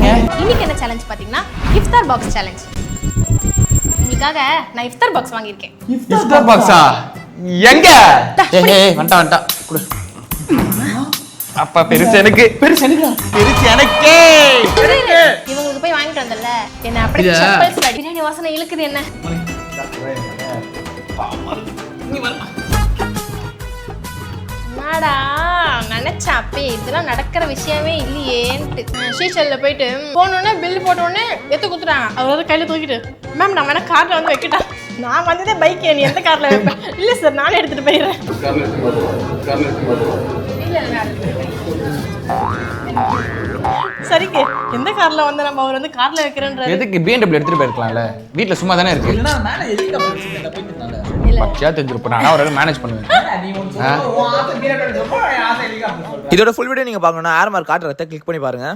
சரிங்க. இன்னைக்கு என்ன சேலஞ்ச் பாத்தீங்கன்னா இஃப்தார் பாக்ஸ் சேலஞ்ச். உங்களுக்காக நான் இஃப்தார் பாக்ஸ் வாங்கியிருக்கேன். இஃப்தார் பாக்ஸா? எங்க? ஏய் வந்துட்டா குடு. அப்பா பெருசு எனக்கு. பெருசு எனக்கு. இவங்களுக்கு போய் வாங்கிட்டு வந்தல என்ன அப்படியே செப்பல்ஸ் அடி. பிரியாணி வாசனை இழுக்குது என்ன? என்னடா நினைச்சா அப்பே இதெல்லாம் நடக்கிற விஷயமே இல்லையேன்ட்டு ஷீஷல்ல போயிட்டு போனோடனே பில் போட்ட உடனே எடுத்து குத்துறாங்க. அவர் கையில தூக்கிட்டு மேம் நான் வேணா கார்ல வந்து வைக்கிட்டா. நான் வந்ததே பைக் நீ எந்த கார்ல வைப்பேன்? இல்ல சார் நானே எடுத்துட்டு போயிடுறேன். சரிக்கு எந்த கார்ல வந்து நம்ம அவர் வந்து கார்ல வைக்கிறேன்றாரு. எதுக்கு BMW எடுத்துட்டு போயிருக்கலாம்ல, வீட்ல சும்மா தானே இருக்கு. இல்லனா மேல ஹெலிகாப்டர் வச்சிருந்தா போயிட்டனால பச்சையா தெரிஞ்சிருப்ப. நான் ஒரு மேனேஜ் பண்ணுவேன். நீ ஒன்னு சொல்ற ஆசை ஹெலிகாப்டர் சொல்ற ஆசை ஹெலிகாப்டர். இதோட ஃபுல் வீடியோ நீங்க பார்க்கணும்னா ஆர்மார் காட்டுறத கிளிக் பண்ணி பாருங்க.